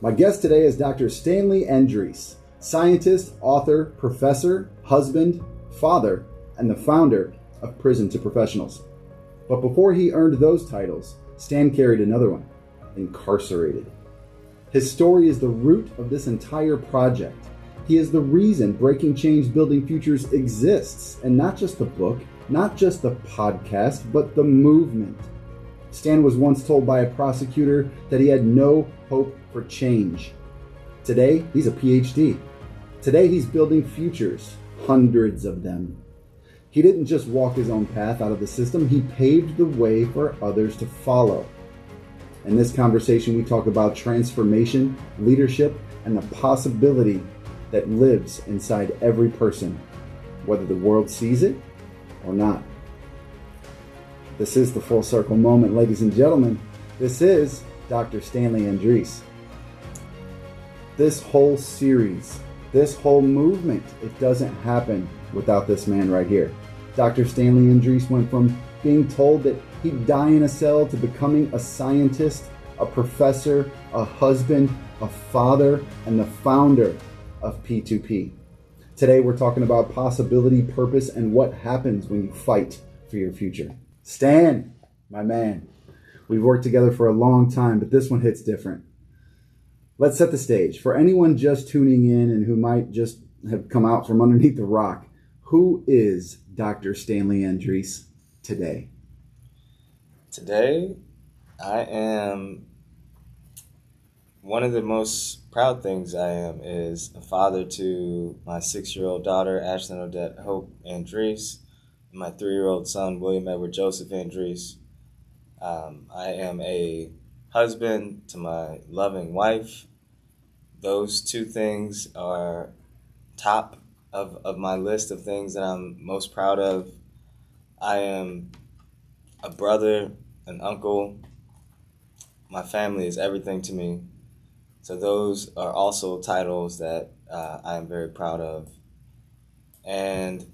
My guest today is Dr. Stanley Andrisse, scientist, author, professor, husband, father, and the founder of Prison to Professionals. But before he earned those titles, Stan carried another one: incarcerated. His story is the root of this entire project. He is the reason Breaking Chains Building Futures exists, and not just the book, not just the podcast, but the movement. Stan was once told by a prosecutor that he had no hope for change. Today, he's a PhD. Today, he's building futures, hundreds of them. He didn't just walk his own path out of the system, he paved the way for others to follow. In this conversation, we talk about transformation, leadership, and the possibility that lives inside every person, whether the world sees it or not. This is the full circle moment, ladies and gentlemen. This is Dr. Stanley Andrisse. This whole series, this whole movement, it doesn't happen without this man right here. Dr. Stanley Andrisse went from being told that he'd die in a cell to becoming a scientist, a professor, a husband, a father, and the founder of P2P. Today we're talking about possibility, purpose, and what happens when you fight for your future. Stan, my man, we've worked together for a long time, but this one hits different. Let's set the stage. For anyone just tuning in and who might just have come out from underneath the rock, who is Dr. Stanley Andrisse today? Today, I am, one of the most proud things I am is a father to my 6-year-old daughter, Ashlyn Odette Hope Andrisse, and my 3-year-old son, William Edward Joseph Andrisse. I am a husband to my loving wife. Those two things are top of my list of things that I'm most proud of. I am a brother, an uncle. My family is everything to me. So those are also titles that I am very proud of. And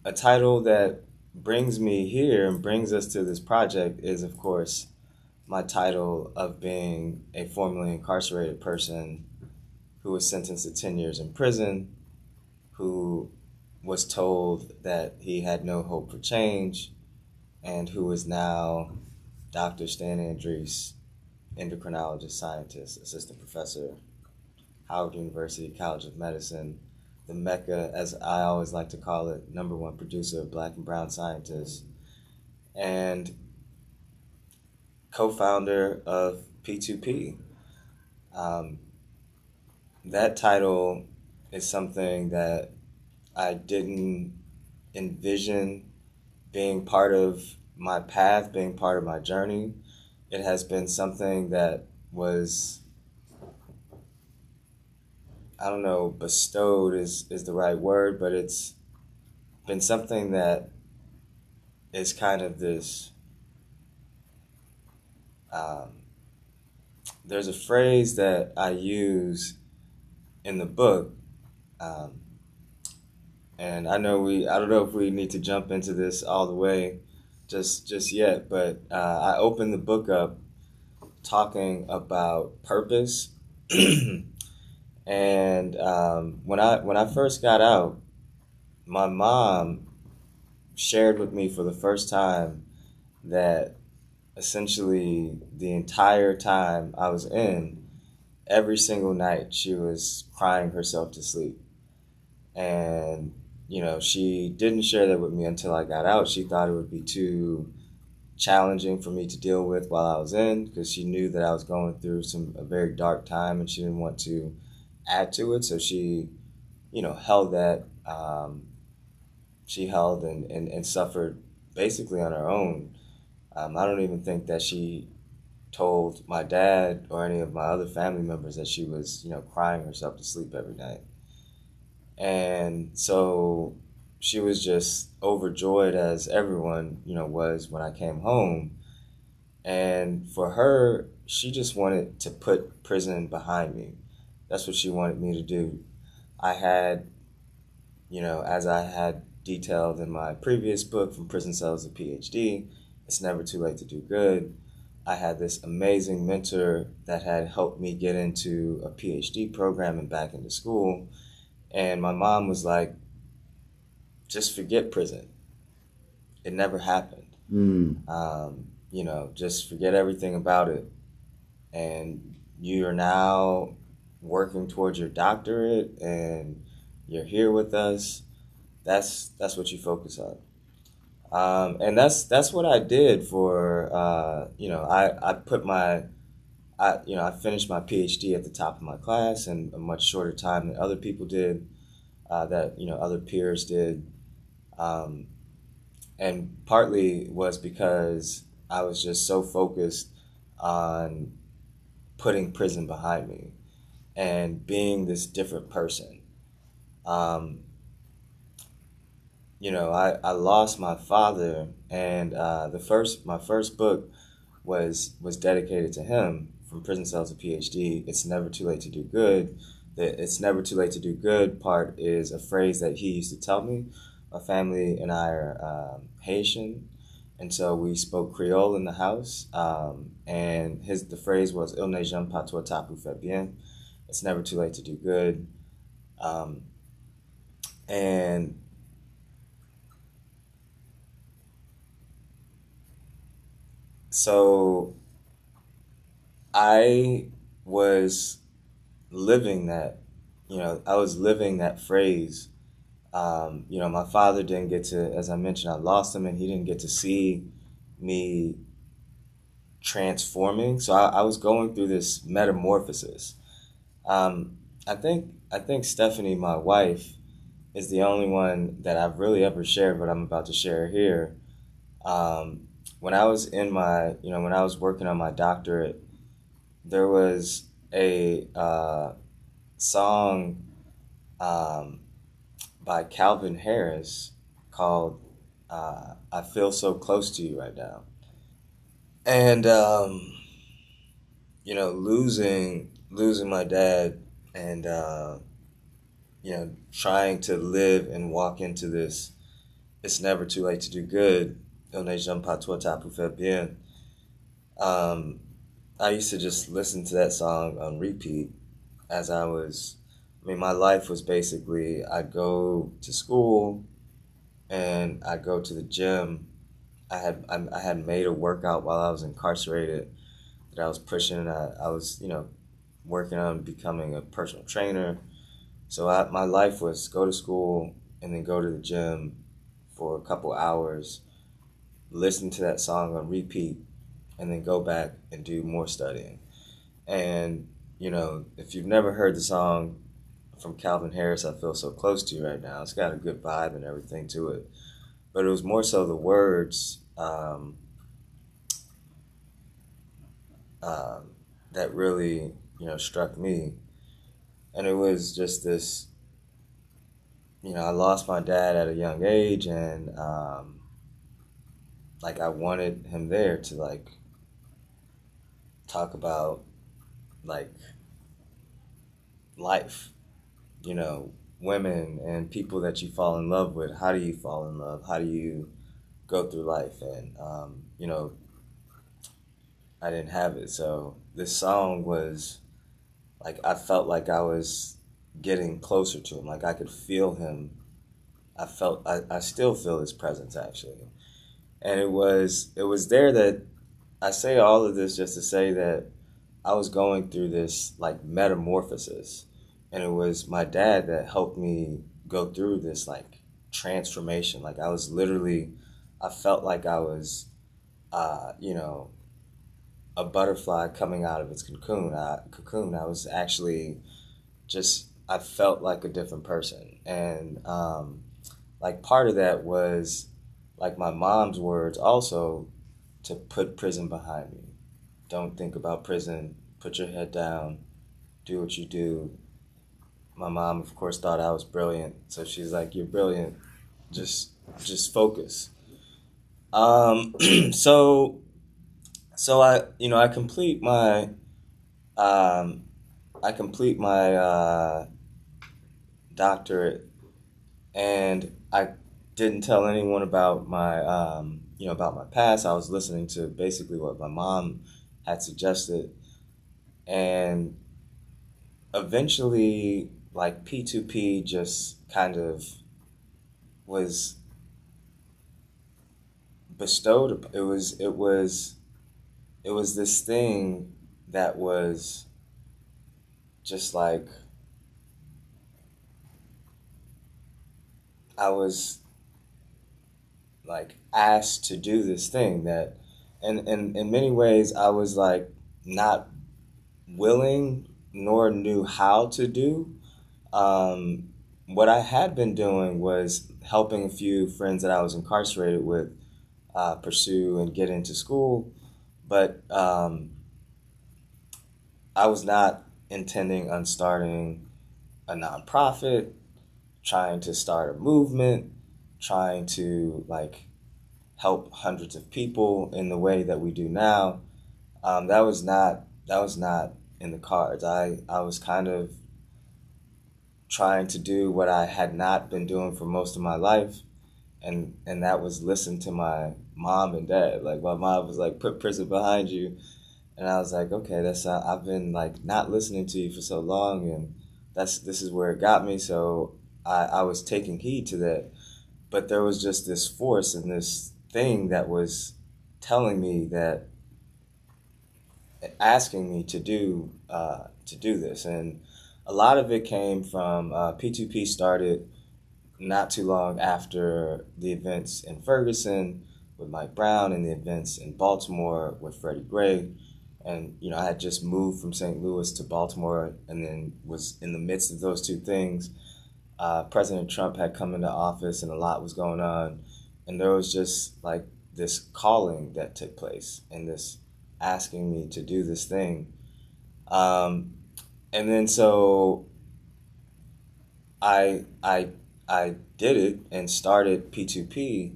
a title that brings me here and brings us to this project is, of course, my title of being a formerly incarcerated person who was sentenced to 10 years in prison, who was told that he had no hope for change, and who is now Dr. Stanley Andrisse, endocrinologist, scientist, assistant professor, Howard University College of Medicine, the Mecca, as I always like to call it, #1 producer of Black and brown scientists, and co-founder of P2P. That title is something that I didn't envision being part of my path, being part of my journey. It has been something that was, I don't know, bestowed is the right word, but it's been something that is kind of this, there's a phrase that I use in the book, and I don't know if we need to jump into this all the way just yet, but I opened the book up talking about purpose. And when I first got out, my mom shared with me for the first time that essentially the entire time I was in, every single night she was crying herself to sleep. And, she didn't share that with me until I got out. She thought it would be too challenging for me to deal with while I was in, because she knew that I was going through a very dark time and she didn't want to add to it. So she, held that, she held and suffered basically on her own. I don't even think that she told my dad or any of my other family members that she was, crying herself to sleep every night. And so she was just overjoyed, as everyone, was when I came home. And for her, she just wanted to put prison behind me. That's what she wanted me to do. I had, as I had detailed in my previous book, From Prison Cells to PhD, It's Never Too Late to Do Good, I had this amazing mentor that had helped me get into a PhD program and back into school. And my mom was like, just forget prison. It never happened. Just forget everything about it. And you are now working towards your doctorate and you're here with us. That's what you focus on. And that's what I did for, I put I finished my PhD at the top of my class in a much shorter time than other people did, other peers did. Um, and partly was because I was just so focused on putting prison behind me and being this different person. Um, I lost my father, and my first book was dedicated to him, From Prison Cell to PhD. It's never too late to do good. The "it's never too late to do good" part is a phrase that he used to tell me. My family and I are Haitian, and so we spoke Creole in the house. And the phrase was "Il n'est jamais pas trop tard pour faire bien." It's never too late to do good. Um, and so I was living that, I was living that phrase. My father didn't get to, as I mentioned, I lost him, and he didn't get to see me transforming. So I was going through this metamorphosis. I think Stephanie, my wife, is the only one that I've really ever shared what I'm about to share here. Um, when I was when I was working on my doctorate, there was a song um, by Calvin Harris called "I Feel So Close to You Right Now," and losing my dad, and trying to live and walk into this. It's never too late to do good. Il n'est jamais pas trop tard pour faire bien. Um, I used to just listen to that song on repeat as my life was basically I'd go to school and I'd go to the gym. I had made a workout while I was incarcerated that I was pushing. I was, working on becoming a personal trainer. So my life was go to school and then go to the gym for a couple hours, listen to that song on repeat, and then go back and do more studying. And, if you've never heard the song from Calvin Harris, "I Feel So Close to You Right Now," it's got a good vibe and everything to it. But it was more so the words that really, struck me. And it was just this, I lost my dad at a young age, and I wanted him there to talk about like life, women and people that you fall in love with. How do you fall in love? How do you go through life? And I didn't have it. So this song was I felt like I was getting closer to him. Like I could feel him. I still feel his presence actually. And it was there that I say all of this just to say that I was going through this metamorphosis, and it was my dad that helped me go through this transformation. I was literally, I felt like I was, a butterfly coming out of its cocoon. I was actually I felt like a different person, and part of that was my mom's words also to put prison behind me. Don't think about prison. Put your head down. Do what you do. My mom, of course, thought I was brilliant, so she's like, "You're brilliant. Just focus." Um, so so I complete my um, doctorate, and I didn't tell anyone about my about my past. I was listening to basically what my mom had suggested, and eventually, like P2P just kind of was bestowed. It was this thing that was just like I was like asked to do this thing that, and in many ways I was like not willing nor knew how to do. Um, what I had been doing was helping a few friends that I was incarcerated with pursue and get into school, but I was not intending on starting a nonprofit, trying to start a movement, trying to like help hundreds of people in the way that we do now. That was not in the cards. I was kind of trying to do what I had not been doing for most of my life, and that was listen to my mom and dad. Like my mom was like, "Put prison behind you," and I was like, "Okay, that's I've been like not listening to you for so long, and this is where it got me." So I was taking heed to that, but there was just this force and this thing that was telling me that asking me to do this, and a lot of it came from P2P started not too long after the events in Ferguson with Mike Brown and the events in Baltimore with Freddie Gray. And, I had just moved from St. Louis to Baltimore and then was in the midst of those two things. President Trump had come into office and a lot was going on. And there was just like this calling that took place and this asking me to do this thing. Um, and then so I I did it and started P2P,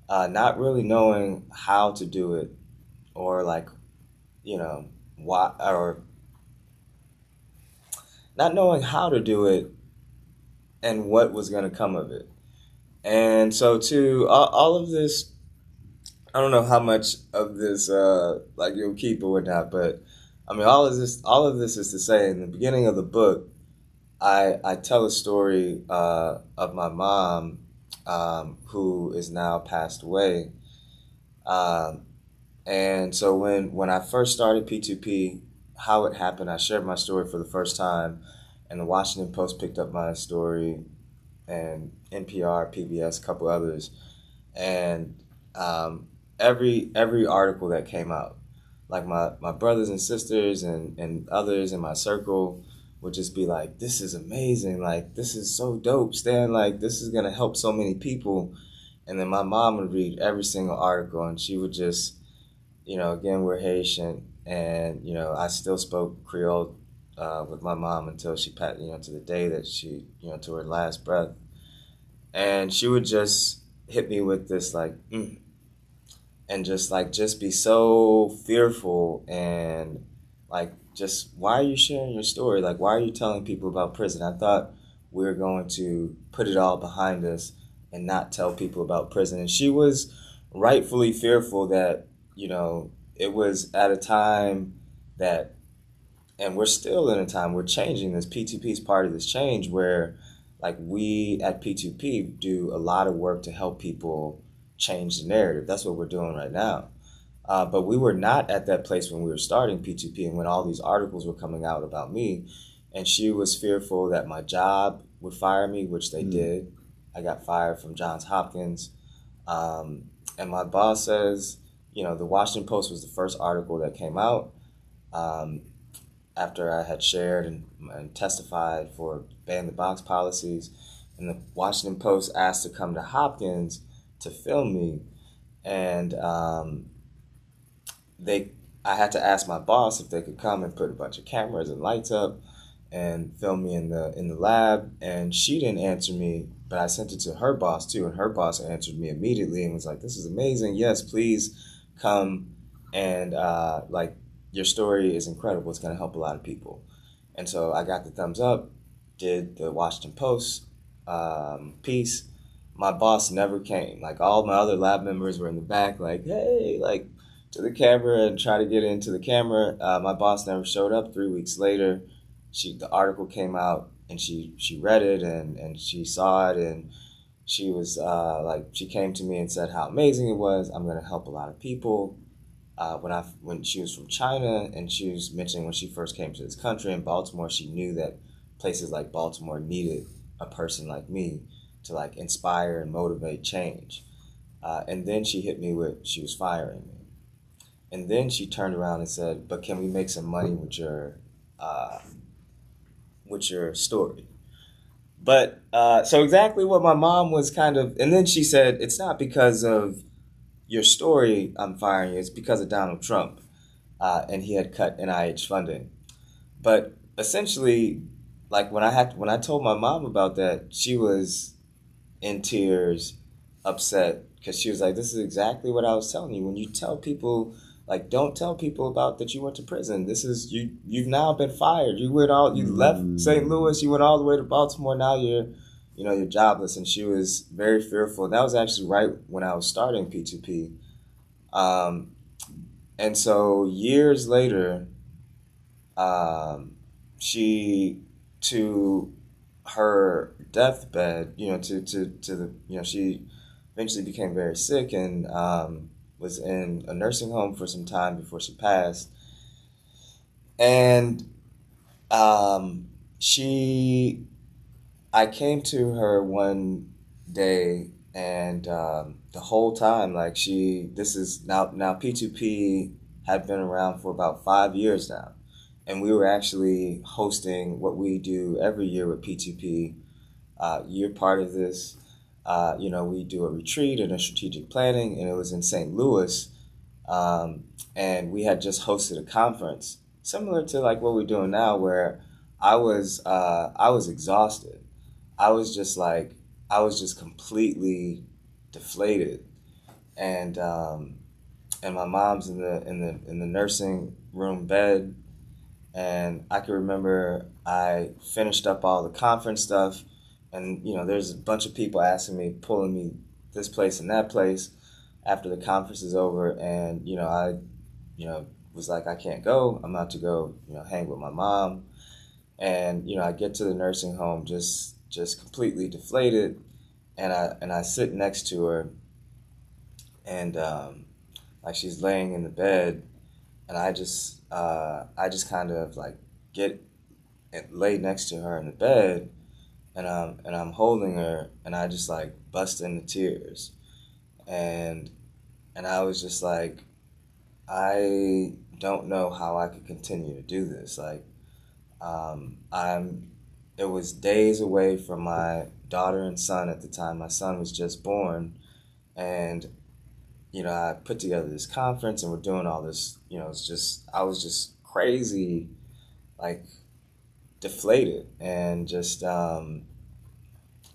not really knowing how to do it or like why, or not knowing how to do it and what was going to come of it. And so to all of this, I don't know how much of this like you'll keep or whatnot, but I mean all of this is to say in the beginning of the book I tell a story of my mom, who is now passed away. Um, and so when I first started P2P, how it happened, I shared my story for the first time, and the Washington Post picked up my story, and NPR, PBS, a couple others, and every article that came out, like my brothers and sisters and others in my circle would just be like, "This is amazing! Like this is so dope, Stan! Like this is gonna help so many people." And then my mom would read every single article, and she would just, again, we're Haitian, and I still spoke Creole with my mom until she passed, to the day that she, to her last breath, and she would just hit me with this like, and just be so fearful and like just why are you sharing your story, like why are you telling people about prison? I thought we were going to put it all behind us and not tell people about prison. And she was rightfully fearful that it was at a time that, and we're still in a time, we're changing this. P2P is part of this change where like we at P2P do a lot of work to help people change the narrative. That's what we're doing right now. But we were not at that place when we were starting P2P and when all these articles were coming out about me. And she was fearful that my job would fire me, which they did. I got fired from Johns Hopkins. And my boss says, the Washington Post was the first article that came out um, after I had shared and testified for ban the box policies. And the Washington Post asked to come to Hopkins to film me. And I had to ask my boss if they could come and put a bunch of cameras and lights up and film me in the lab, and she didn't answer me, but I sent it to her boss too, and her boss answered me immediately and was like, "This is amazing. Yes, please come, and like your story is incredible. It's going to help a lot of people." And so I got the thumbs up, did the Washington Post piece, my boss never came. Like all my other lab members were in the back, like, hey, like to the camera and try to get into the camera. My boss never showed up. 3 weeks later, the article came out and she read it and she saw it and she was like, she came to me and said how amazing it was. I'm going to help a lot of people. When she was from China and she was mentioning when she first came to this country in Baltimore, she knew that places like Baltimore needed a person like me to like inspire and motivate change. And then she hit me with she was firing me, and then she turned around and said, "But can we make some money uh, with your story?" But so exactly what my mom was kind of, and then she said, "It's not because of your story I'm firing you. It's because of Donald Trump, and he had cut NIH funding." But essentially, like when I told my mom about that, she was in tears, upset because she was like, "This is exactly what I was telling you. When you tell people, like, don't tell people about that you went to prison. This is you. You've now been fired. You left St. Louis. You went all the way to Baltimore. Now you're jobless." And she was very fearful. That was actually right when I was starting P2P. Um, and so years later, um, she to her deathbed, to the, she eventually became very sick and was in a nursing home for some time before she passed. And um, she, I came to her one day, and the whole time, like this is now P2P had been around for about 5 years now, and we were actually hosting what we do every year with P2P. You're part of this. We do a retreat and a strategic planning, and it was in St. Louis, um, and we had just hosted a conference similar to like what we're doing now, where I was exhausted. I was just like I was just completely deflated, and my mom's in the nursing room bed, and I can remember I finished up all the conference stuff, and there's a bunch of people asking me, pulling me this place and that place after the conference is over, and I was like, I can't go. I'm about to go hang with my mom, and I get to the nursing home just completely deflated, and I sit next to her, and like she's laying in the bed, and I just kind of like get lay next to her in the bed, and I'm holding her, and I just like bust into tears, and I was just like, I don't know how I could continue to do this. Like, I'm it was days away from my daughter and son at the time. My son was just born, and I put together this conference, and we're doing all this. It's just I was just crazy, like deflated, and just I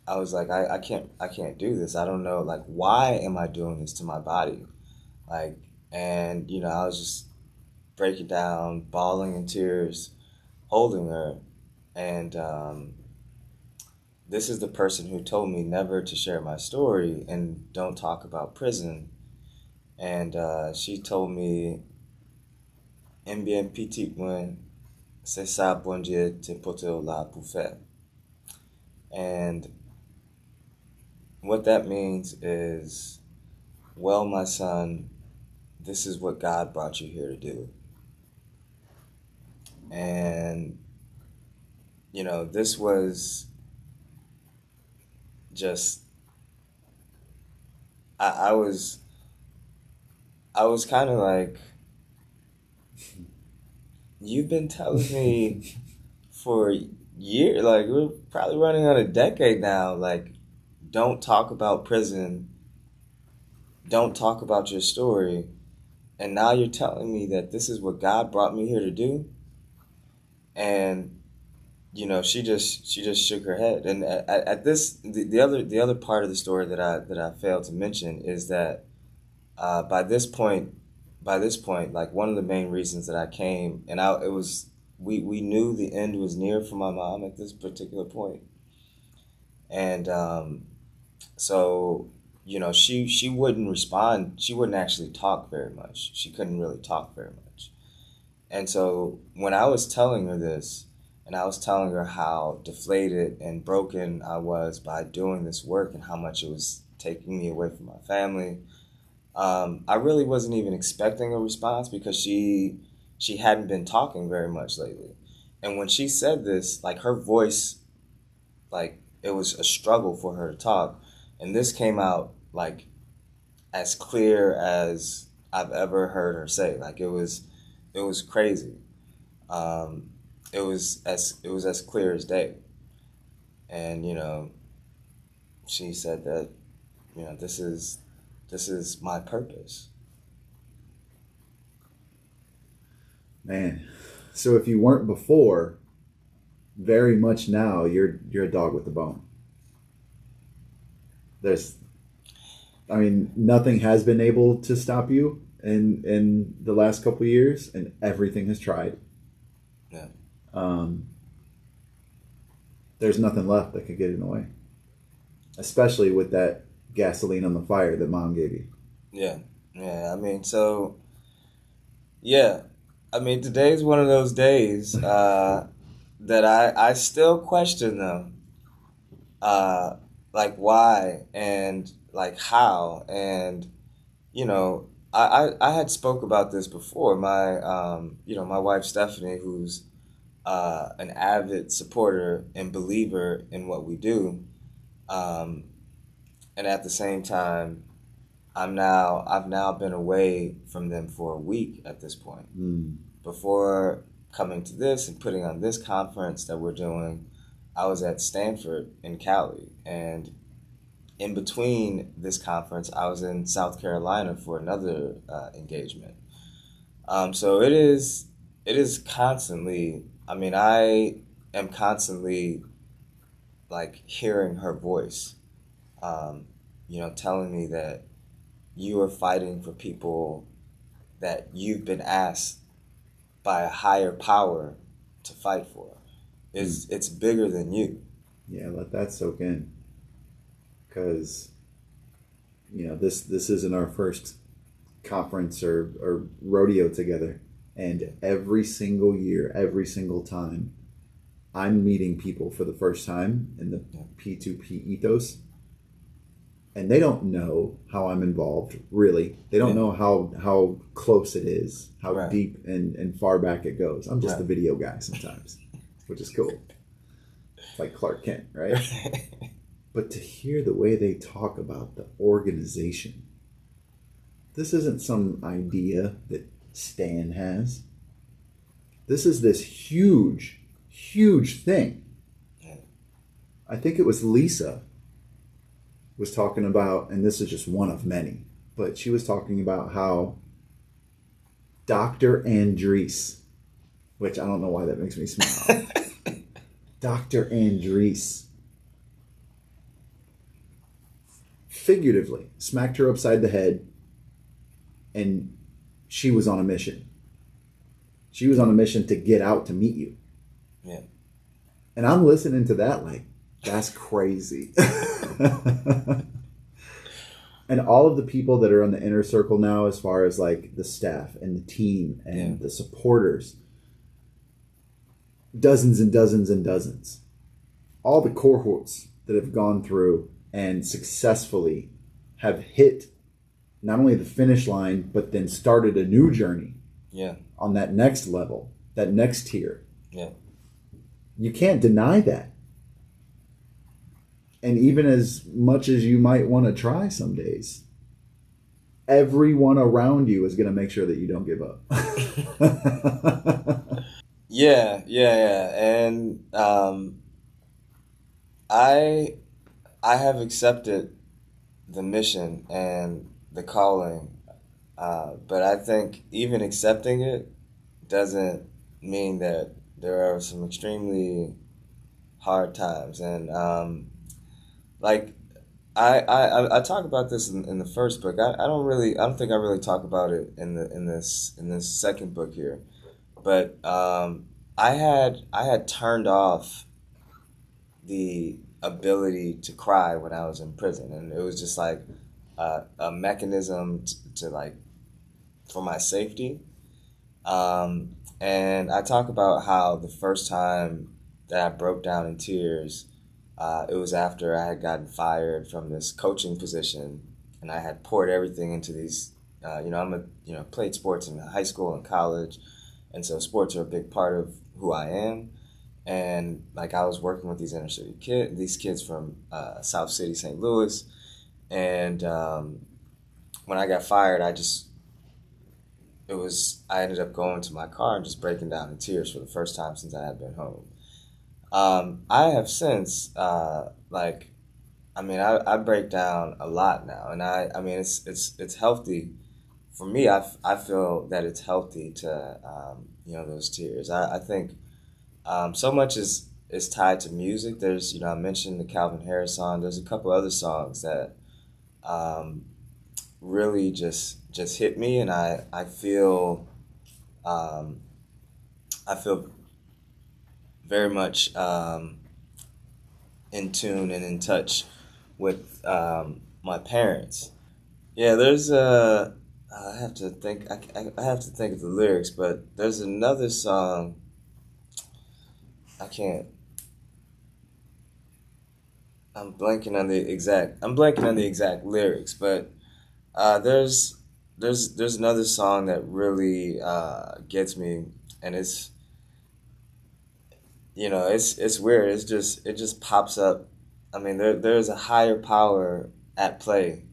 was like, I can't do this. I don't know, like, why am I doing this to my body? Like, and I was just breaking down, bawling in tears, holding her, and this is the person who told me never to share my story and don't talk about prison. And she told me, "Aime bien petit moins, c'est ça bon Dieu te porte là pour faire." And what that means is, well, my son, this is what God brought you here to do. And, this was just, I was, I was kind of like, you've been telling me for years, like we're probably running on a decade now, like, don't talk about prison, don't talk about your story, and now you're telling me that this is what God brought me here to do. And she just shook her head. And at this, the other part of the story that I failed to mention is that by this point, like one of the main reasons that I came, and it was we knew the end was near for my mom at this particular point, and So, she wouldn't respond. She wouldn't actually talk very much. She couldn't really talk very much. And so when I was telling her this, and I was telling her how deflated and broken I was by doing this work and how much it was taking me away from my family, I really wasn't even expecting a response because she hadn't been talking very much lately. And when she said this, like her voice, like it was a struggle for her to talk, and this came out like as clear as I've ever heard her say. Like it was crazy. Um, it was as clear as day, and she said that this is my purpose. Man. So if you weren't before, very much now you're a dog with a bone. There's, I mean, nothing has been able to stop you in the last couple of years, and everything has tried. Yeah. Um, there's nothing left that could get in the way, especially with that gasoline on the fire that mom gave you. Yeah. Yeah. I mean, so yeah. I mean, today's one of those days that I still question them. Like why and like how and I had spoke about this before. My wife Stephanie, who's an avid supporter and believer in what we do, um, and at the same time, I've now been away from them for a week at this point. Mm. Before coming to this and putting on this conference that we're doing, I was at Stanford in Cali, and in between this conference, I was in South Carolina for another engagement. So it is constantly. I mean, I am constantly like hearing her voice, telling me that you are fighting for people that you've been asked by a higher power to fight for. It's bigger than you. Yeah, let that soak in, because this isn't our first conference or rodeo together, and every single year, every single time, I'm meeting people for the first time in the P2P ethos, and they don't know how I'm involved, really. They don't know how close it is, how Right. deep and far back it goes. I'm just Right. the video guy sometimes, which is cool. It's like Clark Kent, right? But to hear the way they talk about the organization, this isn't some idea that Stan has. This is this huge, huge thing. I think it was Lisa was talking about, and this is just one of many, but she was talking about how Dr. Andrisse, which I don't know why that makes me smile. Dr. Andrisse figuratively smacked her upside the head, and she was on a mission. She was on a mission to get out to meet you. Yeah. And I'm listening to that like, that's crazy. And all of the people that are on the inner circle now, as far as like the staff and the team and the supporters, dozens and dozens and dozens. All the cohorts that have gone through and successfully have hit not only the finish line, but then started a new journey on that next level, that next tier. Yeah. You can't deny that. And even as much as you might want to try some days, everyone around you is going to make sure that you don't give up. Yeah. And I have accepted the mission and the calling, but I think even accepting it doesn't mean that there are some extremely hard times. And like I talk about this in the first book. I don't think I really talk about it in this second book here. But I had turned off the ability to cry when I was in prison, and it was just like a mechanism to like for my safety. And I talk about how the first time that I broke down in tears, it was after I had gotten fired from this coaching position, and I had poured everything into these. Played sports in high school and college, and so sports are a big part of who I am. And like I was working with these inner city these kids from South City, St. Louis, and when I got fired, I ended up going to my car and just breaking down in tears for the first time since I had been home. I have since I break down a lot now, and I mean it's healthy for me. I feel that it's healthy to those tears. I think so much is tied to music. There's I mentioned the Calvin Harris song. There's a couple other songs that um, really just hit me, and um, I feel very much in tune and in touch with my parents. Yeah, there's I have to think. I have to think of the lyrics, but there's another song. I can't. I'm blanking on the exact lyrics, but there's another song that really gets me, and it's weird. It just pops up. I mean, there's a higher power at play,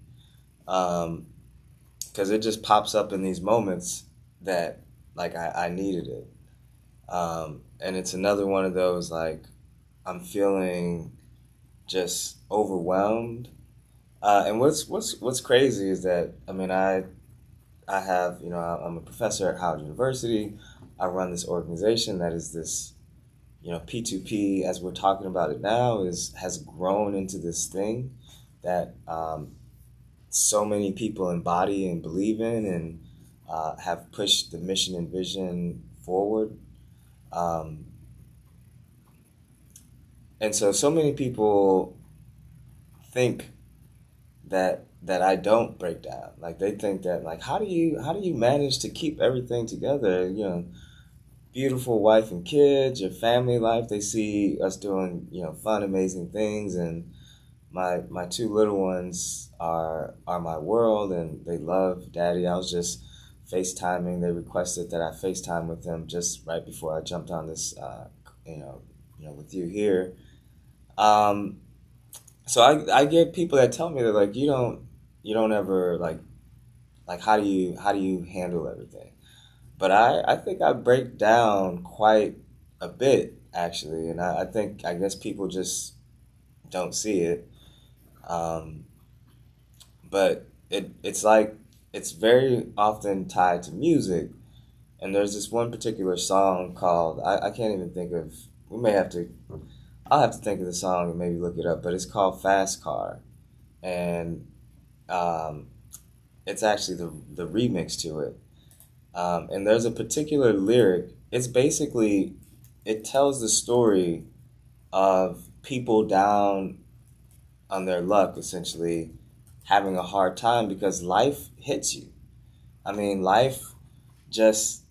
because it just pops up in these moments that like I needed it, and it's another one of those like I'm feeling just overwhelmed. And what's crazy is that I mean I have I'm a professor at Howard University. I run this organization that is this P2P, as we're talking about it now, is has grown into this thing that so many people embody and believe in, and have pushed the mission and vision forward. Um, and so many people think that I don't break down. Like they think that like how do you manage to keep everything together? Beautiful wife and kids, your family life. They see us doing fun, amazing things, and my two little ones are my world, and they love daddy. I was just FaceTiming. They requested that I FaceTime with them just right before I jumped on this, with you here. Um, so I get people that tell me that like you don't ever like how do you handle everything? But I think I break down quite a bit actually, and I think I guess people just don't see it. Um, but it's like it's very often tied to music, and there's this one particular song called I can't even think of. We may have to. I'll have to think of the song and maybe look it up, but it's called Fast Car, and um, it's actually the remix to it. And there's a particular lyric. It's basically it tells the story of people down on their luck, essentially having a hard time because life hits you. I mean, life just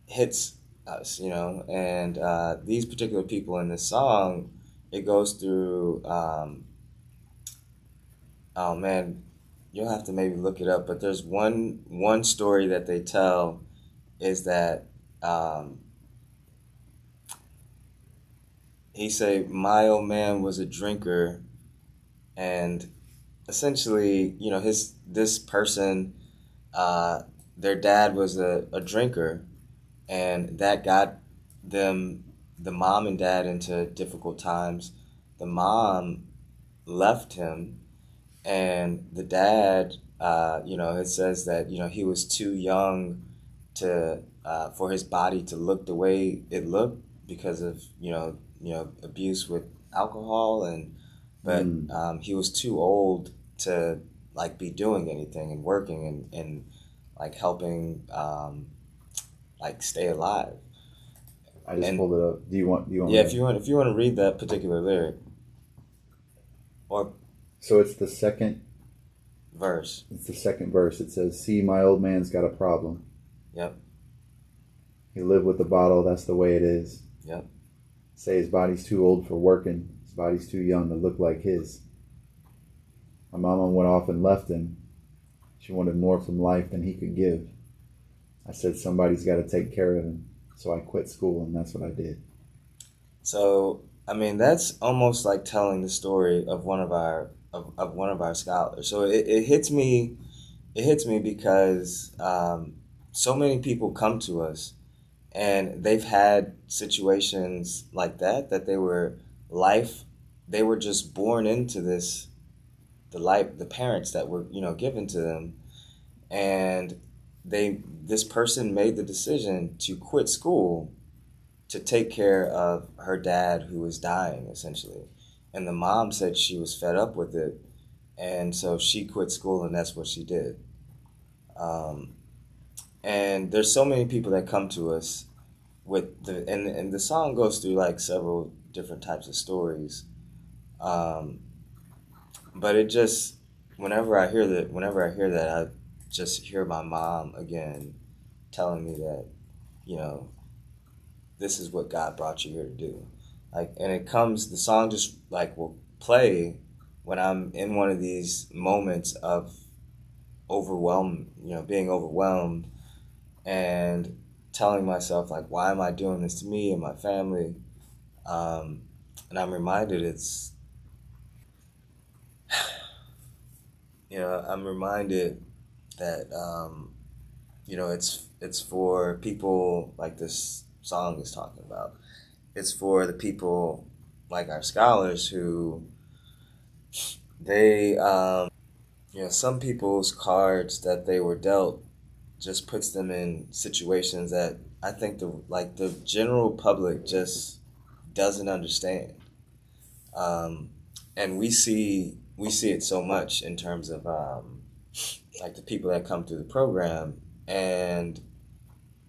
hits us, and these particular people in this song, it goes through. Oh man, you'll have to maybe look it up. But there's one story that they tell is that um, he say my old man was a drinker, and essentially, his this person, uh, their dad was a drinker, and that got them, the mom and dad, into difficult times. The mom left him, and the dad, it says that he was too young to for his body to look the way it looked because of abuse with alcohol, and but Mm. he was too old to like be doing anything and working and like helping like stay alive. I just And pulled it up. Do you want yeah, me to? if you want to read that particular lyric. Or So it's the second. verse. It's the second verse. It says, "See, my old man's got a problem. Yep. He lived with the bottle. That's the way it is. Yep. Say his body's too old for working. His body's too young to look like his. My mama went off and left him. She wanted more from life than he could give. I said somebody's got to take care of him. So I quit school, and that's what I did." So I mean, that's almost like telling the story of one of our scholars. So it hits me. It hits me because so many people come to us and they've had situations like that they were just born into the parents that were given to them, and this person made the decision to quit school to take care of her dad who was dying essentially, and the mom said she was fed up with it, and so she quit school, and that's what she did. um, and there's so many people that come to us with and the song goes through like several different types of stories. um, but it just whenever I hear that, I just hear my mom again telling me that, you know, this is what God brought you here to do. Like, and the song just like will play when I'm in one of these moments of being overwhelmed and telling myself like, why am I doing this to me and my family? Um, and I'm reminded I'm reminded that it's for people like this song is talking about. It's for the people like our scholars who they some people's cards that they were dealt just puts them in situations that I think the general public just doesn't understand. Um, and we see it so much in terms of like the people that come through the program, and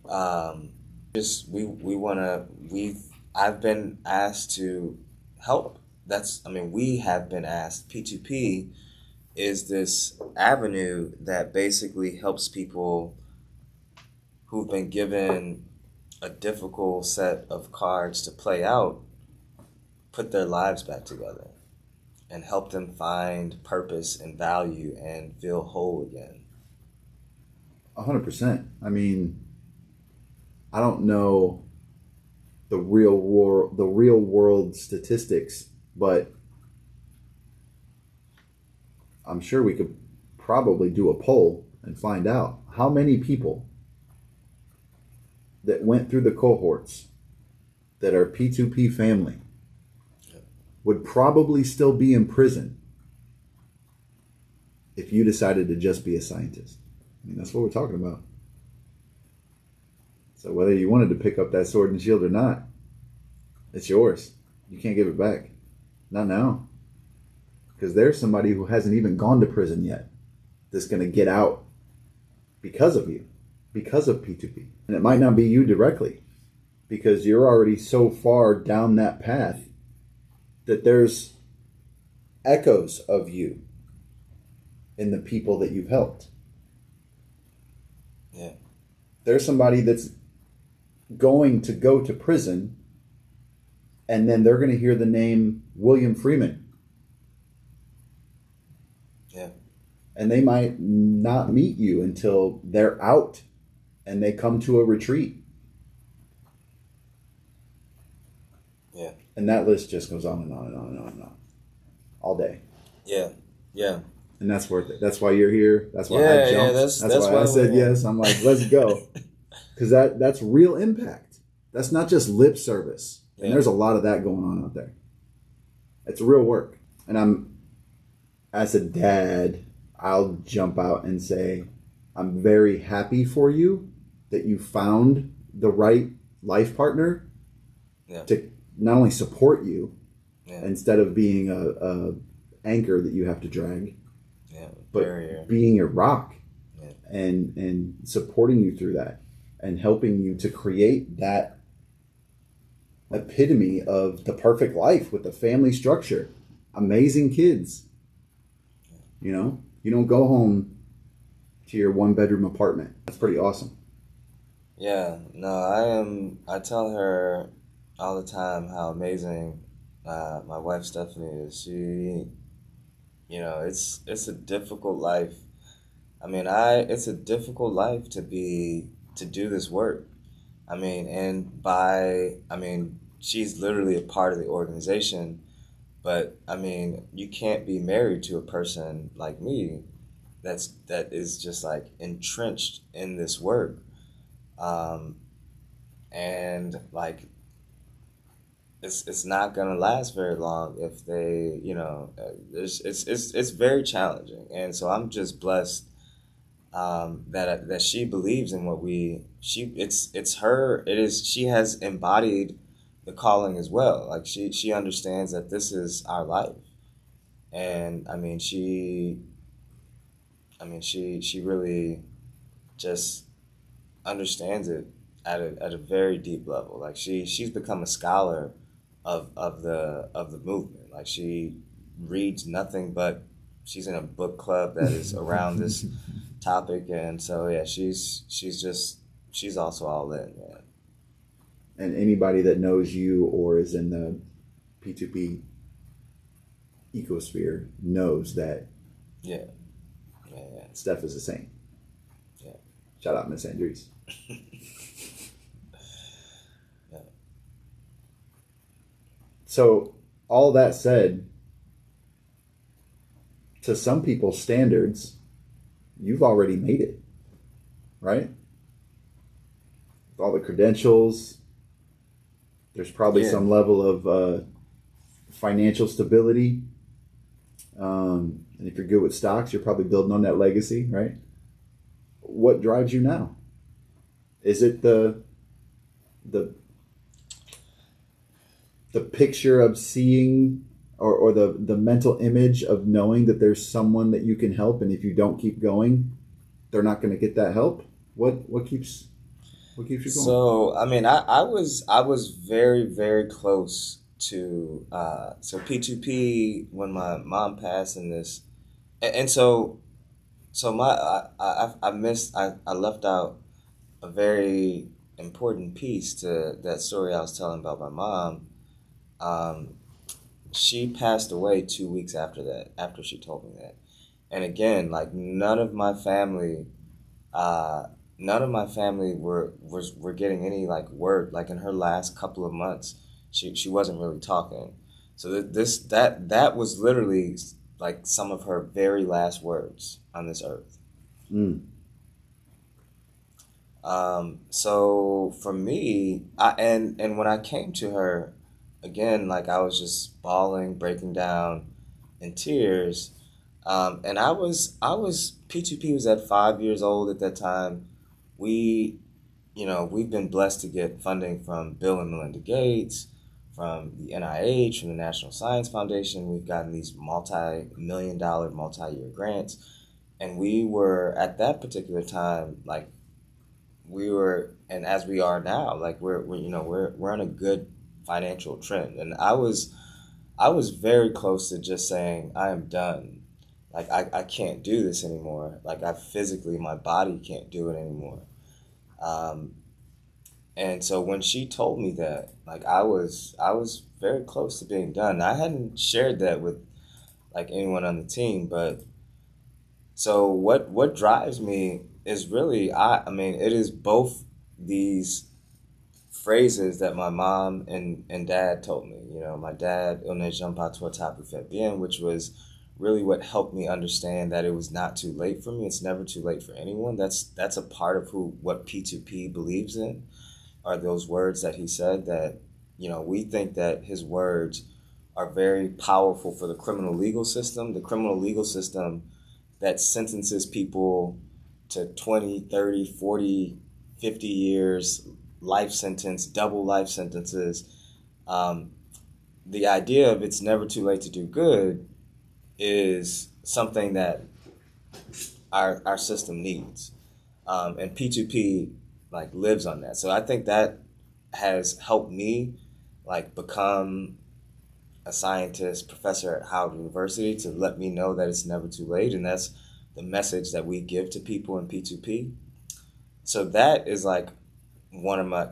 um, just we want to we've I've been asked to help. We have been asked. P2P is this avenue that basically helps people who've been given a difficult set of cards to play out put their lives back together and help them find purpose and value and feel whole again. 100%. I mean, I don't know the real world statistics, but I'm sure we could probably do a poll and find out how many people that went through the cohorts that are P2P family would probably still be in prison if you decided to just be a scientist. I mean, that's what we're talking about. So whether you wanted to pick up that sword and shield or not, it's yours. You can't give it back. Not now. Because there's somebody who hasn't even gone to prison yet that's going to get out because of you, because of P2P. And it might not be you directly, because you're already so far down that path that there's echoes of you in the people that you've helped. Yeah. There's somebody that's going to go to prison, and then they're going to hear the name William Freeman. Yeah. And they might not meet you until they're out and they come to a retreat. Yeah. And that list just goes on and on and on and on and on. All day. Yeah. Yeah. And that's worth it. That's why you're here. That's why Yeah, I jumped. yeah, that's why I said yes. I'm like, let's go. Because that's real impact. That's not just lip service. And there's a lot of that going on out there. It's real work. And as a dad, I'll jump out and say, I'm very happy for you that you found the right life partner to not only support you instead of being a anchor that you have to drag, but being your rock and supporting you through that and helping you to create that epitome of the perfect life with the family structure. amazing kids. You know, you don't go home to your 1-bedroom apartment. That's pretty awesome. Yeah, no, I tell her all the time how amazing my wife Stephanie is. It's a difficult life. It's a difficult life to do this work. She's literally a part of the organization, but you can't be married to a person like me that is just like entrenched in this work. Um, and like it's not gonna last very long if they it's very challenging, and so I'm just blessed that she believes in what we she it's her it is she has embodied the calling as well. Like she understands that this is our life, and she really just understands it at a very deep level. Like she's become a scholar of the movement. Like she reads nothing but she's in a book club that is around this topic, and so yeah, she's also all in, man. And anybody that knows you or is in the P2P ecosphere knows that Yeah, yeah, yeah, Steph is a saint. yeah. Shout out Miss Andrisse. Yeah. So, all that said, to some people's standards, you've already made it, right? With all the credentials, there's probably Yeah. some level of financial stability. And if you're good with stocks, you're probably building on that legacy, right? What drives you now? Is it the picture of seeing or the mental image of knowing that there's someone that you can help, and if you don't keep going, they're not going to get that help? What keeps you going? So I was very very close to so P2P when my mom passed in this, and so my I missed I left out a very important piece to that story I was telling about my mom. Um, she passed away 2 weeks after that, after she told me that. And again, like uh, none of my family were getting any like word. Like in her last couple of months, she wasn't really talking. So that was literally like some of her very last words on this earth. Mm. So for me, and when I came to her, again, like I was just bawling, breaking down in tears. And I was P2P was at 5 years old at that time. We, we've been blessed to get funding from Bill and Melinda Gates, from the NIH, from the National Science Foundation. We've gotten these multi-million dollar, multi-year grants. And we were at that particular time, like we were, and as we are now, like we're on a good financial trend. And I was very close to just saying I am done. Like I can't do this anymore. Like I physically, my body can't do it anymore. Um, and so when she told me that, like I was very close to being done. I hadn't shared that with like anyone on the team, but so what drives me is really it is both these phrases that my mom and dad told me. My dad, on ne jump pas trop tard pour faire bien, which was really what helped me understand that it was not too late for me. It's never too late for anyone. That's a part of what P2P believes in, are those words that he said that, we think that his words are very powerful for the criminal legal system. The criminal legal system that sentences people to 20, 30, 40, 50 years, life sentence, double life sentences. Um, the idea of it's never too late to do good is something that our system needs. And P2P like lives on that. So I think that has helped me like become a scientist, professor at Howard University, to let me know that it's never too late. And that's the message that we give to people in P2P. So that is like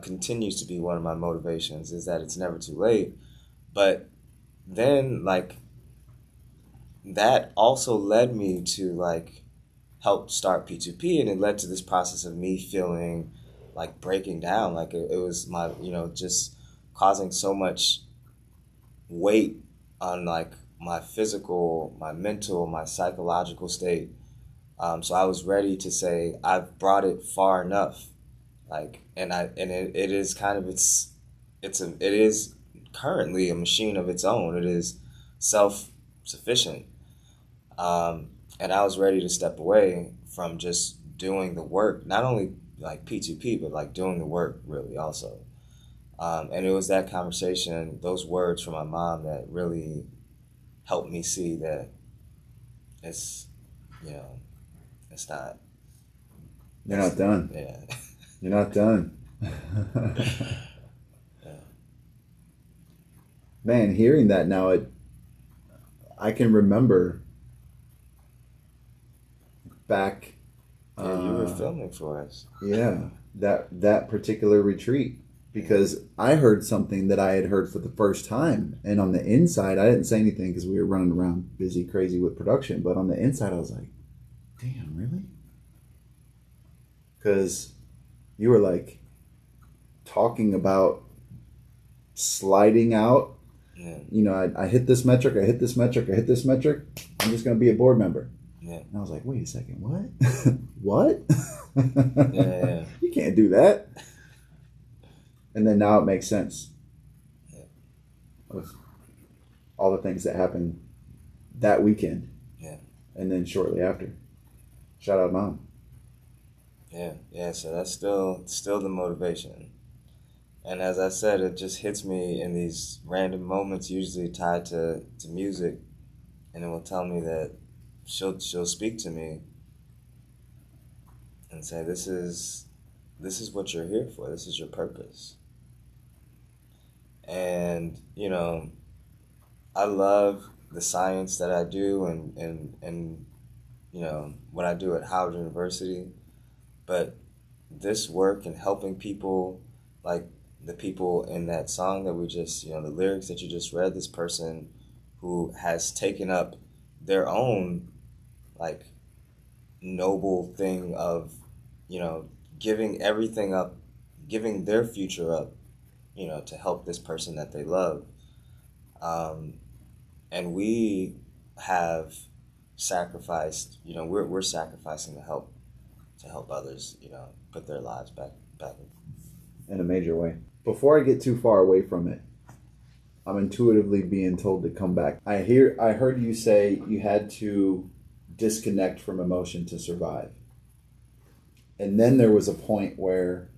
continues to be one of my motivations, is that it's never too late. But then like that also led me to like help start P2P, and it led to this process of me feeling like breaking down. Like it was my, just causing so much weight on like my physical, my mental, my psychological state. So I was ready to say, I've brought it far enough. Like, it is kind of, it is currently a machine of its own. It is self-sufficient. And I was ready to step away from just doing the work, not only like P2P, but like doing the work really also. And it was that conversation, those words from my mom, that really helped me see that it's, it's not. You're not done. Yeah. You're not done. Yeah. Man, hearing that now, I can remember back. Yeah, you were filming for us. Yeah, that particular retreat, because I heard something that I had heard for the first time, and on the inside, I didn't say anything because we were running around busy, crazy with production. But on the inside, I was like, "Damn, really?" Because you were like talking about sliding out. Yeah. I hit this metric, I hit this metric, I hit this metric. I'm just going to be a board member. Yeah. And I was like, wait a second, what? What? Yeah. You can't do that. And then now it makes sense. Yeah. With all the things that happened that weekend. Yeah. And then shortly after. Shout out, Mom. Yeah. So that's still the motivation. And as I said, it just hits me in these random moments, usually tied to music, and it will tell me that she'll speak to me and say, this is what you're here for. This is your purpose. And I love the science that I do, and what I do at Howard University, but this work and helping people, like the people in that song that we just, the lyrics that you just read, this person who has taken up their own like noble thing of, giving everything up, giving their future up, to help this person that they love. And we have sacrificed, we're sacrificing to help others, put their lives back in a major way. Before I get too far away from it, I'm intuitively being told to come back. I heard you say you had to disconnect from emotion to survive. And then there was a point where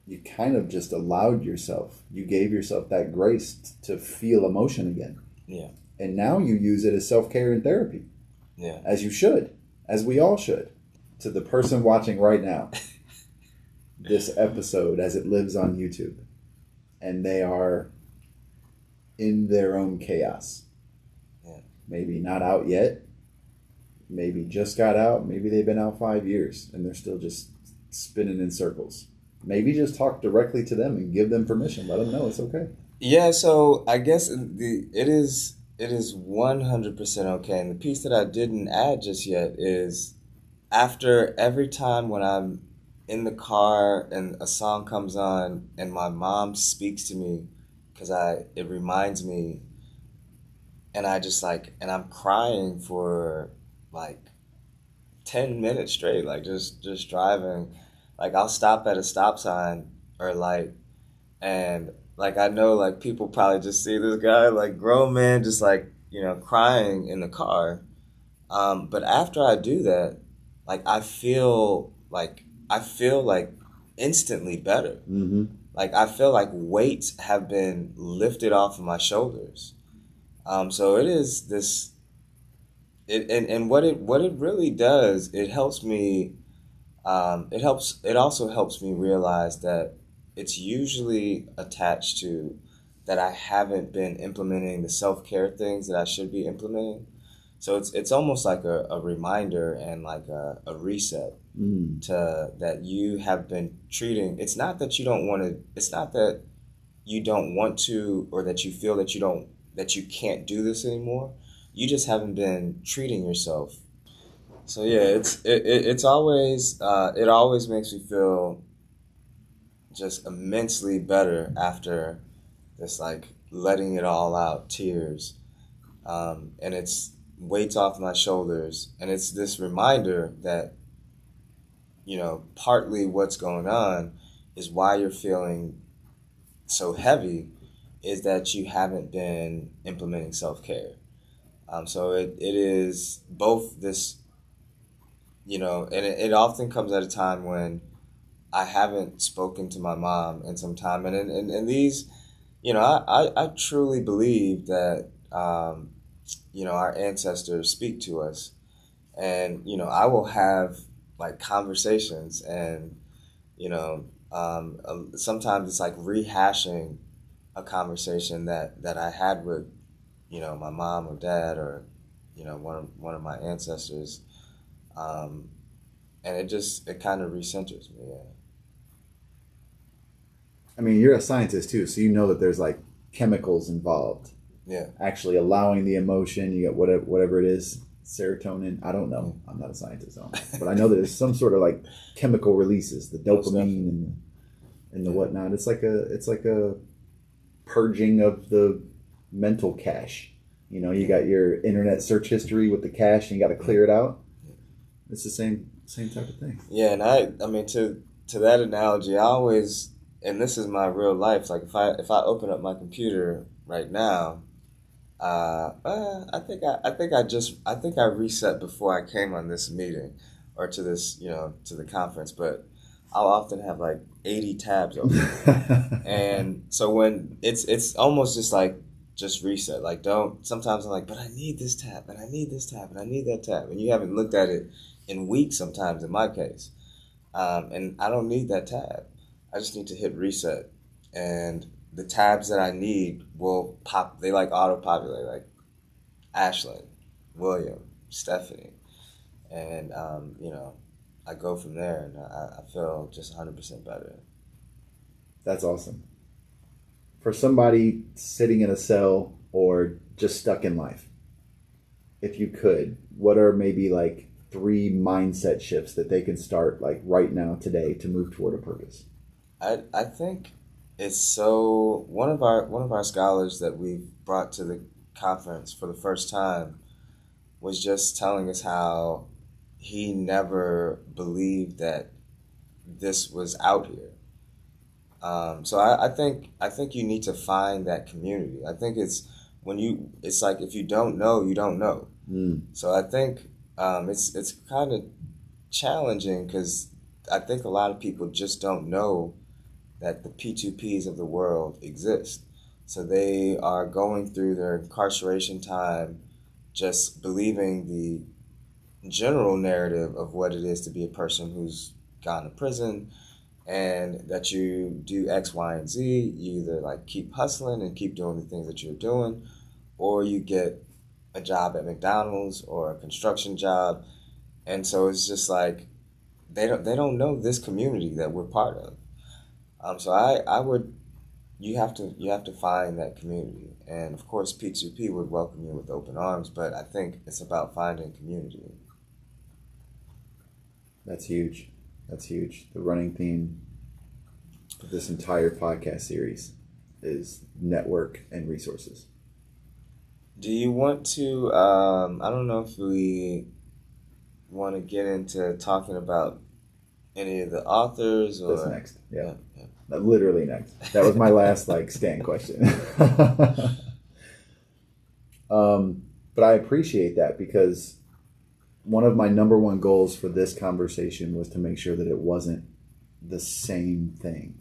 you kind of just allowed yourself, you gave yourself that grace to feel emotion again. Yeah. And now you use it as self-care and therapy. Yeah. As you should, as we all should. To the person watching right now, this episode as it lives on YouTube, and they are in their own chaos. Yeah. Maybe not out yet. Maybe just got out. Maybe they've been out 5 years and they're still just spinning in circles. Maybe just talk directly to them and give them permission. Let them know it's okay. Yeah, so I guess it is 100% okay. And the piece that I didn't add just yet is, after every time when I'm in the car and a song comes on and my mom speaks to me, because it reminds me, and I just and I'm crying for like 10 minutes straight, like just driving. Like I'll stop at a stop sign or light, and like I know like people probably just see this guy, like grown man, just crying in the car. But after I do that, like I feel like instantly better. Mm-hmm. Like I feel like weights have been lifted off of my shoulders. So it is this. And what it really does, it helps me. It also helps me realize that it's usually attached to that I haven't been implementing the self-care things that I should be implementing. So it's almost like a reminder and like a reset to that you have been treating. It's not that you don't want to. It's not that you don't want to, or that you feel that you can't do this anymore. You just haven't been treating yourself. So yeah, it's always it always makes me feel just immensely better after this, like letting it all out, tears, and it's weights off my shoulders, and it's this reminder that partly what's going on is why you're feeling so heavy is that you haven't been implementing self-care. So it is both this, and it often comes at a time when I haven't spoken to my mom in some time. And these, I truly believe that, our ancestors speak to us. And, I will have like conversations and, sometimes it's like rehashing a conversation that I had with, my mom or dad or, one of my ancestors. And it kind of recenters me. Yeah. I mean, you're a scientist too, so you know that there's like chemicals involved. Yeah. Actually allowing the emotion, you get whatever it is, serotonin. I don't know. I'm not a scientist, but I know that there's some sort of like chemical releases, the dopamine and the whatnot. It's like a purging of the mental cache. You got your internet search history with the cache, and you got to clear it out. It's the same type of thing. Yeah, and I mean to that analogy, I always, and this is my real life. Like if I open up my computer right now, I think I reset before I came on this meeting, or to this to the conference. But I'll often have like 80 tabs open, and so when it's almost just reset. Like sometimes I'm like, but I need this tab, and I need this tab, and I need that tab, and you haven't looked at it in weeks. Sometimes in my case, and I don't need that tab. I just need to hit reset, and the tabs that I need will pop. They like auto-populate, like Ashlyn, William, Stephanie, and I go from there, and I feel just 100% better. That's awesome. For somebody sitting in a cell or just stuck in life, if you could, what are maybe like 3 mindset shifts that they can start like right now today to move toward a purpose? I think it's so one of our scholars that we brought to the conference for the first time was just telling us how he never believed that this was out here. So I think you need to find that community. I think it's like if you don't know, you don't know. So I think it's kind of challenging because I think a lot of people just don't know that the P2Ps of the world exist. So they are going through their incarceration time just believing the general narrative of what it is to be a person who's gone to prison, and that you do X, Y, and Z. You either like keep hustling and keep doing the things that you're doing, or you get a job at McDonald's or a construction job. And so it's just like they don't know this community that we're part of. So I would you have to find that community, and of course P2P would welcome you with open arms. But I think it's about finding community. That's huge. That's huge. The running theme of this entire podcast series is network and resources. Do you want to? I don't know if we want to get into talking about any of the authors or. That's next. Yeah. Literally next. That was my last Stan question. But I appreciate that because one of my number one goals for this conversation was to make sure that it wasn't the same thing.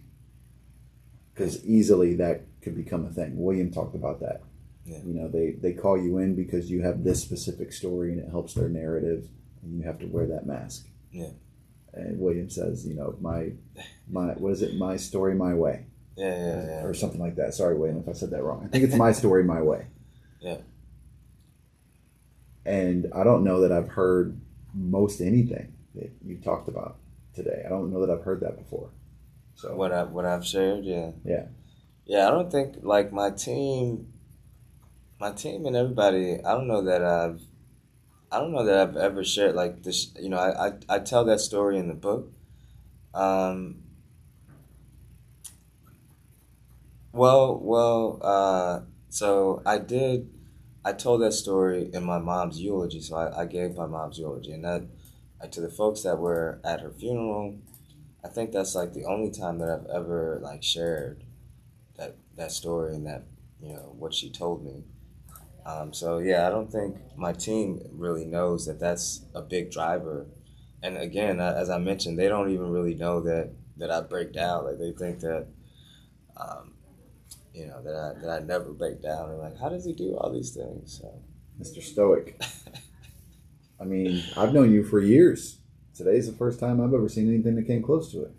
Because easily that could become a thing. William talked about that. Yeah. They call you in because you have this specific story and it helps their narrative, and you have to wear that mask. Yeah. And William says, my what is it? My story, my way. or something like that. Sorry, Wayne, if I said that wrong. I think it's My Story, My Way. Yeah. And I don't know that I've heard most anything that you talked about today. I don't know that I've heard that before. So what I've shared, yeah. Yeah. I don't think like my team and everybody. I don't know that I've ever shared like this. You know, I tell that story in the book. Um, so I told that story in my mom's eulogy. So I gave my mom's eulogy, and that to the folks that were at her funeral. I think that's like the only time that I've ever like shared that story and that, you know, what she told me. So yeah, I don't think my team really knows that that's a big driver. And again, as I mentioned, they don't even really know that I break down. Like they think that, um, you know, that I never break down. And like, how does he do all these things? So. Mr. Stoic. I mean, I've known you for years. Today's the first time I've ever seen anything that came close to it.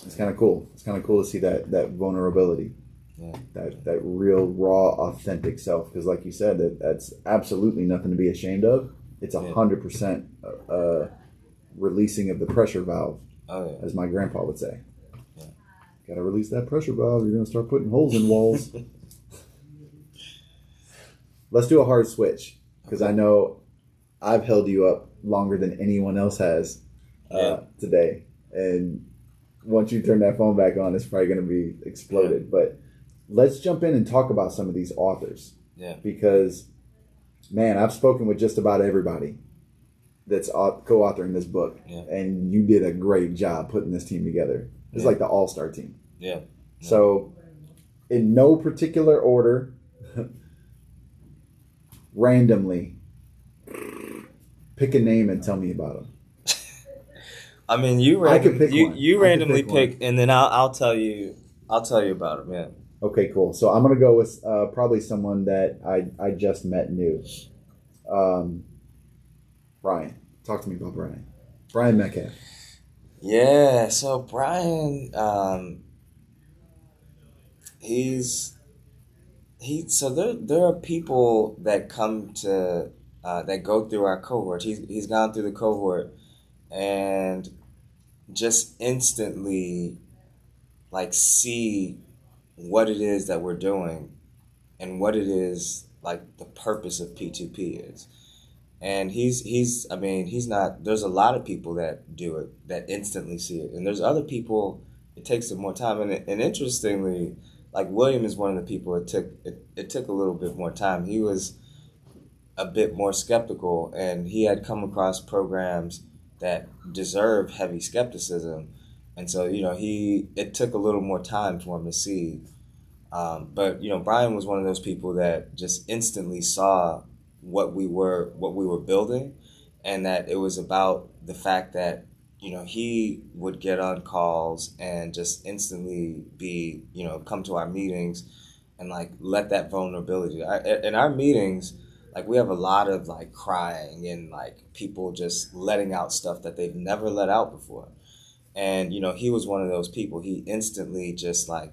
It's kind of cool. It's kind of cool to see that vulnerability, that real, raw, authentic self. Because, like you said, that's absolutely nothing to be ashamed of. It's 100% releasing of the pressure valve, as my grandpa would say. Yeah. Got to release that pressure valve. You're going to start putting holes in walls. Let's do a hard switch, because I know I've held you up longer than anyone else has today, and once you turn that phone back on, it's probably going to be exploded. But let's jump in and talk about some of these authors. Yeah. Because, man, I've spoken with just about everybody that's co-authoring this book. Yeah. And you did a great job putting this team together. It's like the all-star team. Yeah. So, in no particular order, randomly, pick a name and tell me about them. I mean, you randomly pick, and then I'll tell you about them. Yeah. Okay, cool. So I'm gonna go with probably someone that I just met new. Brian, talk to me about Brian. Brian Metcalf. Yeah. So Brian, So there are people that come to that go through our cohort. He's gone through the cohort and just instantly like see what it is that we're doing and what it is like the purpose of P2P is. And he's not, there's a lot of people that do it, that instantly see it. And there's other people, it takes them more time. And interestingly, like William is one of the people it took a little bit more time. He was a bit more skeptical, and he had come across programs that deserve heavy skepticism. And so, you know, it took a little more time for him to see. But, you know, Brian was one of those people that just instantly saw what we were building, and that it was about the fact that, you know, he would get on calls and just instantly be, you know, come to our meetings and like let that vulnerability. In our meetings, like we have a lot of like crying and like people just letting out stuff that they've never let out before. And, you know, he was one of those people. He instantly just like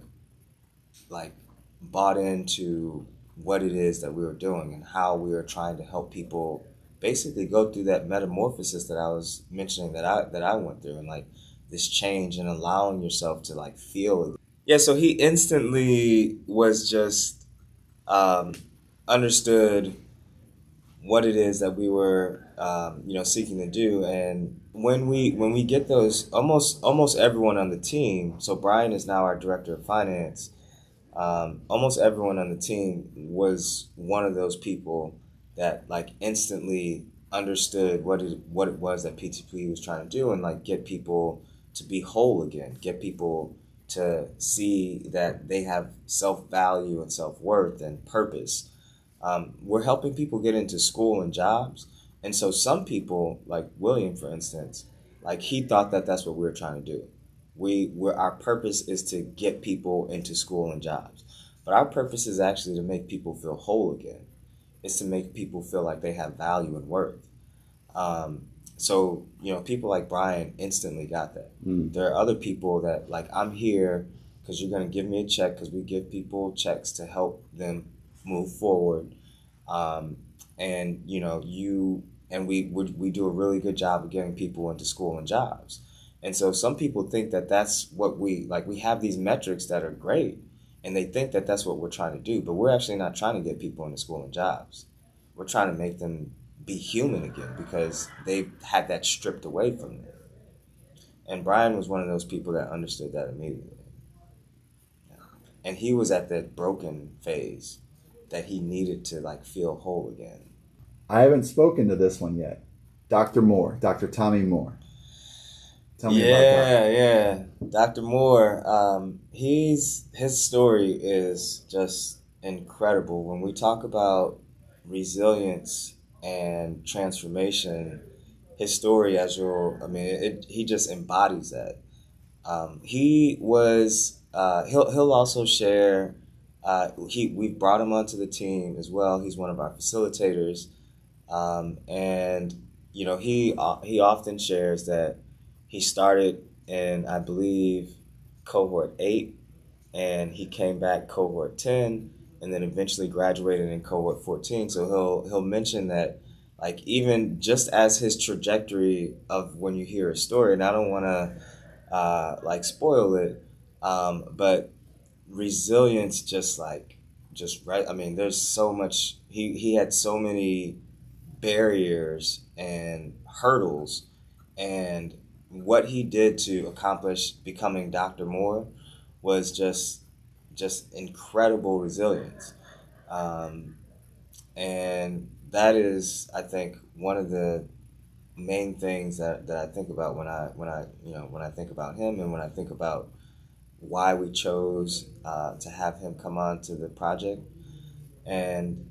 bought into what it is that we were doing and how we were trying to help people basically go through that metamorphosis that I was mentioning that I went through, and like this change and allowing yourself to like feel it. Yeah, so he instantly was just understood what it is that we were you know, seeking to do. And when we get those, almost everyone on the team, so Brian is now our director of finance. Almost everyone on the team was one of those people that like instantly understood what it was that P2P was trying to do, and like get people to be whole again, get people to see that they have self-value and self-worth and purpose. We're helping people get into school and jobs. And so some people, like William, for instance, like he thought that that's what we were trying to do. Our purpose is to get people into school and jobs. But our purpose is actually to make people feel whole again. It's to make people feel like they have value and worth. So, people like Brian instantly got that. Mm. There are other people that, like, I'm here because you're going to give me a check, because we give people checks to help them move forward. Um, and, we do a really good job of getting people into school and jobs. And so some people think that that's what we have these metrics that are great, and they think that that's what we're trying to do. But we're actually not trying to get people into school and jobs. We're trying to make them be human again, because they've had that stripped away from them. And Brian was one of those people that understood that immediately. And he was at that broken phase that he needed to like feel whole again. I haven't spoken to this one yet. Dr. Moore, Dr. Tommy Moore. Tell me about that. Yeah. Dr. Moore, his story is just incredible. When we talk about resilience and transformation, his story, he just embodies that. He was. He'll also share. We've brought him onto the team as well. He's one of our facilitators, and he often shares that he started in, I believe, cohort 8, and he came back cohort 10, and then eventually graduated in cohort 14. So he'll mention that, like, even just as his trajectory of when you hear a story, and I don't want to like spoil it, but resilience just right. I mean, there's so much. He had so many barriers and hurdles, and what he did to accomplish becoming Dr. Moore was just incredible resilience. Um, and that is, I think, one of the main things that I think about when I think about him, and when I think about why we chose to have him come on to the project. And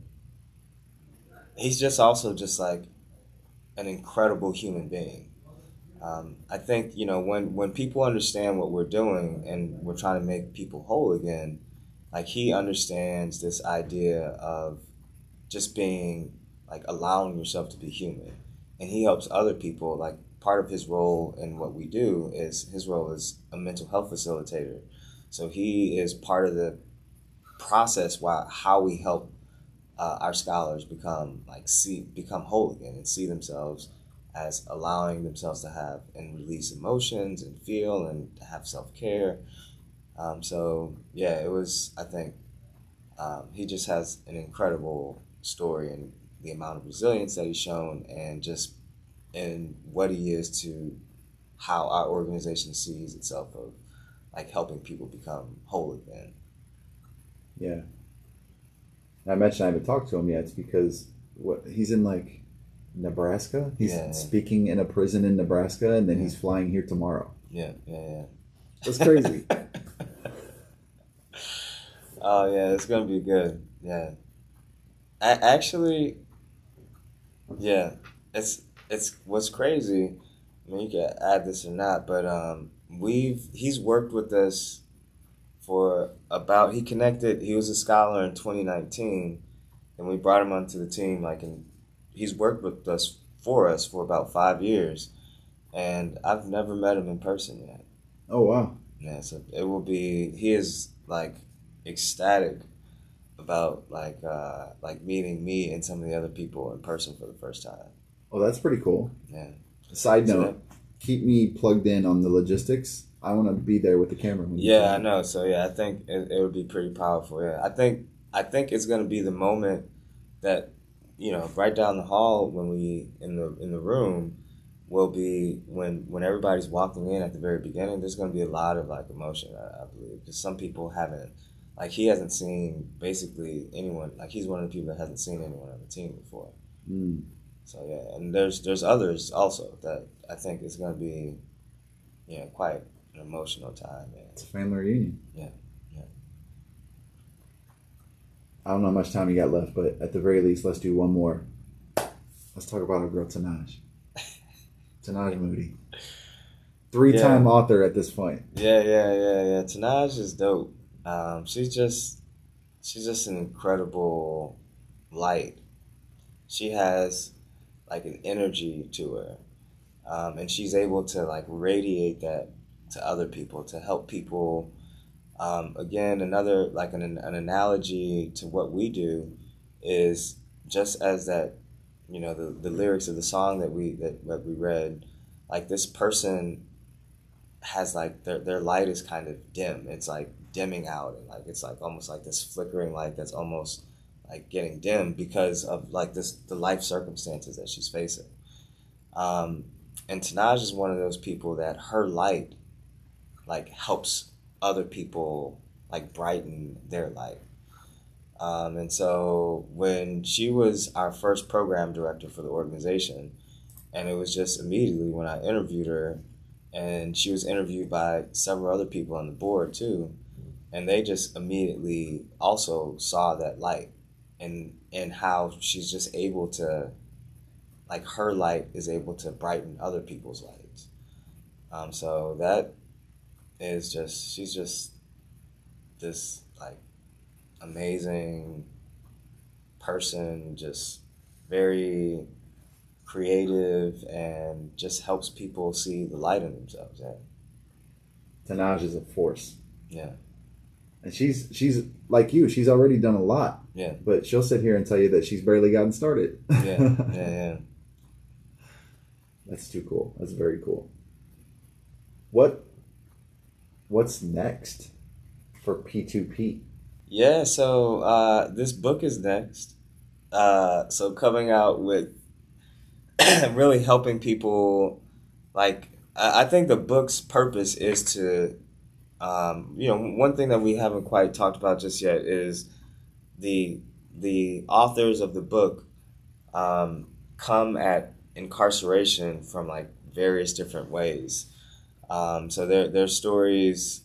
he's just also just like an incredible human being. I think, when people understand what we're doing and we're trying to make people whole again, like, he understands this idea of just being, like, allowing yourself to be human. And he helps other people. Like, part of his role in what we do is his role as a mental health facilitator. So he is part of the process how we help our scholars become whole again and see themselves as allowing themselves to have and release emotions and feel and to have self-care. So yeah, it was, I think, he just has an incredible story, and the amount of resilience that he's shown, and just in what he is to how our organization sees itself of, like, helping people become whole again. Yeah. And I mentioned I haven't talked to him yet. It's because he's in like Nebraska. He's speaking in a prison in Nebraska, and then he's flying here tomorrow. Yeah. That's crazy. Oh yeah, it's gonna be good. Yeah, actually, yeah, it's what's crazy. I mean, you can add this or not, but he's worked with us for about, he was a scholar in 2019, and we brought him onto the team, like, and he's worked with us for about 5 years, and I've never met him in person yet. Oh wow. Yeah, so he is, like, ecstatic about, like meeting me and some of the other people in person for the first time. Oh, that's pretty cool. Yeah. Side note, keep me plugged in on the logistics. I want to be there with the camera. Yeah, I know. So yeah, I think it would be pretty powerful. Yeah, I think it's gonna be the moment that, right down the hall when we in the room will be when everybody's walking in at the very beginning. There's gonna be a lot of, like, emotion, I believe, because some people haven't. Like, he hasn't seen basically anyone. Like, he's one of the people that hasn't seen anyone on the team before. Mm. So yeah, and there's others also that I think is going to be, quite an emotional time. Man. It's a family reunion. Yeah. I don't know how much time you got left, but at the very least, let's do one more. Let's talk about our girl Tanaj. Tanaj Moody, 3-time author at this point. Yeah. Tanaj is dope. She's just an incredible light. She has, like, an energy to her and she's able to like radiate that to other people, to help people. Again, another like an analogy to what we do is just as that, the lyrics of the song that we read, like this person has like their light is kind of dim. It's like dimming out, and like it's like almost like this flickering light that's almost like getting dim because of like the life circumstances that she's facing. Um, and Tanaj is one of those people that her light like helps other people like brighten their life. And so when she was our first program director for the organization, and it was just immediately when I interviewed her, and she was interviewed by several other people on the board too, and they just immediately also saw that light, and how she's just able to, like her light is able to brighten other people's lives. So that is just, she's just this like amazing person, just very creative, and just helps people see the light in themselves. Yeah. Tanaj is a force. Yeah. And she's like you. She's already done a lot. Yeah. But she'll sit here and tell you that she's barely gotten started. Yeah. Yeah. That's too cool. That's very cool. What's next for P2P? Yeah. So this book is next. So coming out with really helping people, like I think the book's purpose is to, one thing that we haven't quite talked about just yet is the authors of the book come at incarceration from like various different ways. So their stories,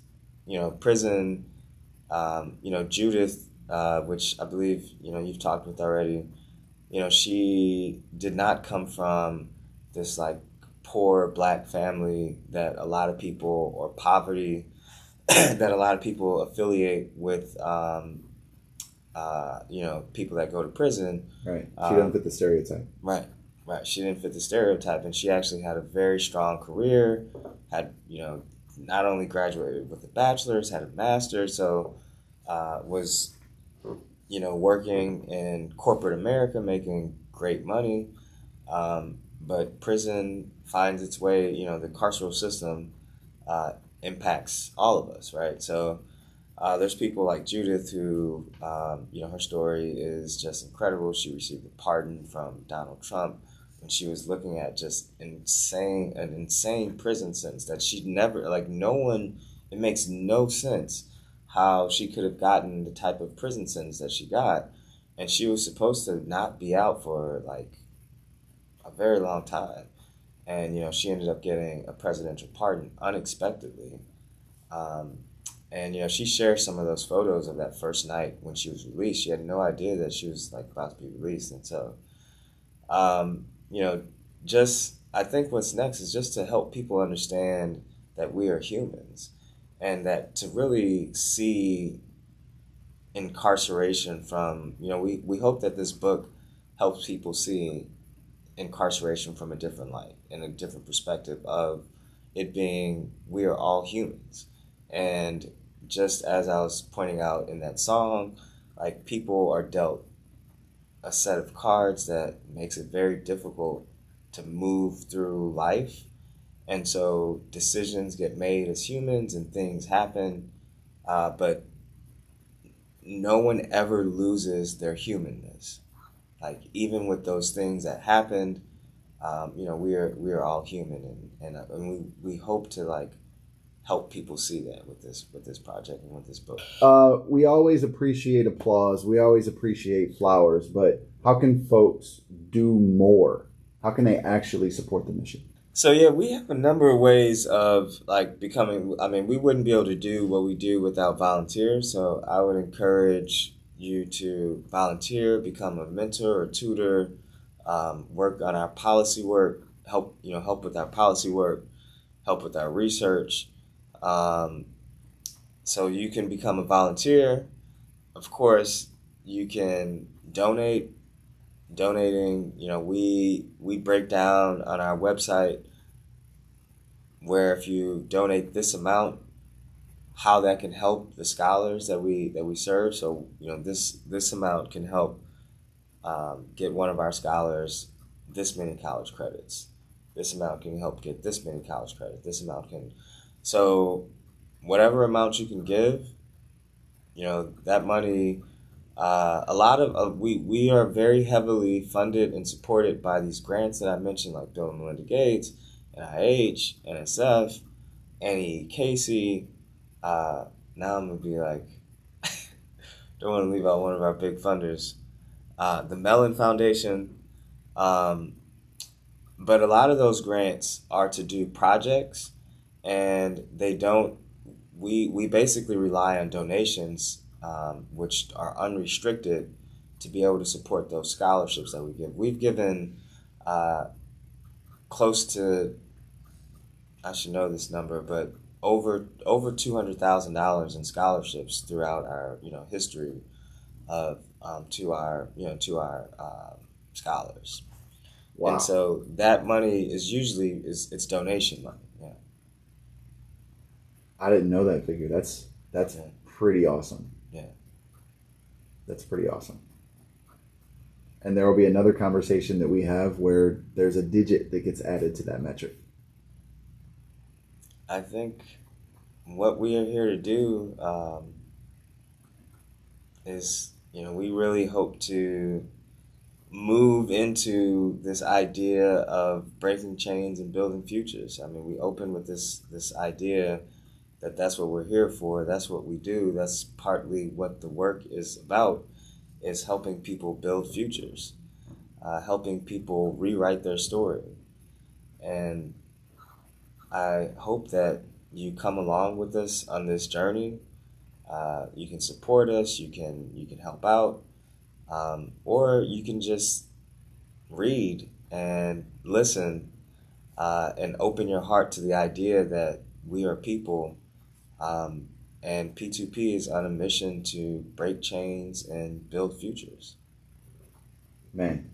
prison, Judith, which I believe you've talked with already. She did not come from this like poor black family that a lot of people, or poverty that a lot of people affiliate with, people that go to prison. Right. She doesn't fit the stereotype. Right. Right. She didn't fit the stereotype, and she actually had a very strong career. Had not only graduated with a bachelor's, had a master's, so was working in corporate America, making great money. But prison finds its way. The carceral system impacts all of us, right? So there's people like Judith who, her story is just incredible. She received a pardon from Donald Trump when she was looking at just an insane prison sentence that she'd never, like no one, it makes no sense how she could have gotten the type of prison sentence that she got. And she was supposed to not be out for like a very long time. And, she ended up getting a presidential pardon unexpectedly. And she shared some of those photos of that first night when she was released. She had no idea that she was like about to be released. And so, just I think what's next is just to help people understand that we are humans, and that to really see incarceration from, we hope that this book helps people see incarceration from a different light and a different perspective of it being, we are all humans. And just as I was pointing out in that song, like people are dealt a set of cards that makes it very difficult to move through life. And so decisions get made as humans and things happen, but no one ever loses their humanness. Like even with those things that happened, we are all human, and we hope to like help people see that with this project and with this book. We always appreciate applause. We always appreciate flowers, but how can folks do more? How can they actually support the mission? So yeah, we have a number of ways of like becoming. I mean, we wouldn't be able to do what we do without volunteers. So I would encourage you to volunteer, become a mentor or tutor, work on our policy work, help with our policy work, help with our research. So you can become a volunteer. Of course, you can donate. Donating, we break down on our website where if you donate this amount, how that can help the scholars that we serve. So this amount can help get one of our scholars this many college credits. This amount can help get this many college credits. This amount can, so whatever amount you can give, that money. A lot of we are very heavily funded and supported by these grants that I mentioned, like Bill and Melinda Gates, NIH, NSF, Annie Casey. Now I'm gonna be like, don't want to leave out one of our big funders, the Mellon Foundation. But a lot of those grants are to do projects, and they don't. We basically rely on donations, which are unrestricted, to be able to support those scholarships that we give. We've given close to, I should know this number, but over $200,000 in scholarships throughout our history of to our scholars. Wow. And so that money is usually it's donation money. Yeah. I didn't know that figure. That's pretty awesome. Yeah. That's pretty awesome. And there will be another conversation that we have where there's a digit that gets added to that metric. I think what we are here to do is, we really hope to move into this idea of breaking chains and building futures. I mean, we open with this idea that that's what we're here for. That's what we do. That's partly what the work is about, is helping people build futures, helping people rewrite their story. And I hope that you come along with us on this journey. You can support us. You can help out. Or you can just read and listen and open your heart to the idea that we are people, and P2P is on a mission to break chains and build futures. Man,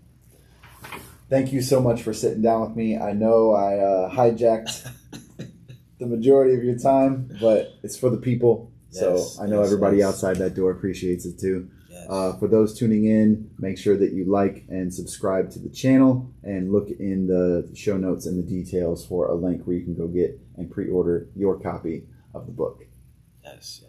thank you so much for sitting down with me. I know I hijacked the majority of your time, but it's for the people. Yes, so I know everybody outside that door appreciates it too. For those tuning in, make sure that you like and subscribe to the channel, and look in the show notes and the details for a link where you can go get and pre-order your copy of the book. Yes.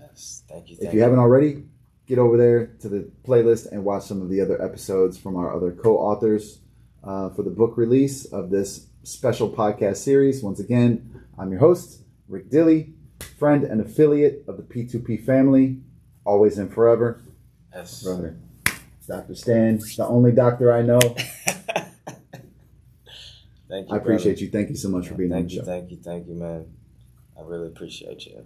Thank you. If you haven't already, get over there to the playlist and watch some of the other episodes from our other co-authors for the book release of this special podcast series. Once again, I'm your host, Rick Dilley, friend and affiliate of the P2P family, always and forever. Yes. Brother, Dr. Stan, the only doctor I know. Thank you. I appreciate you. Thank you so much for being on the show. Thank you, man. I really appreciate you.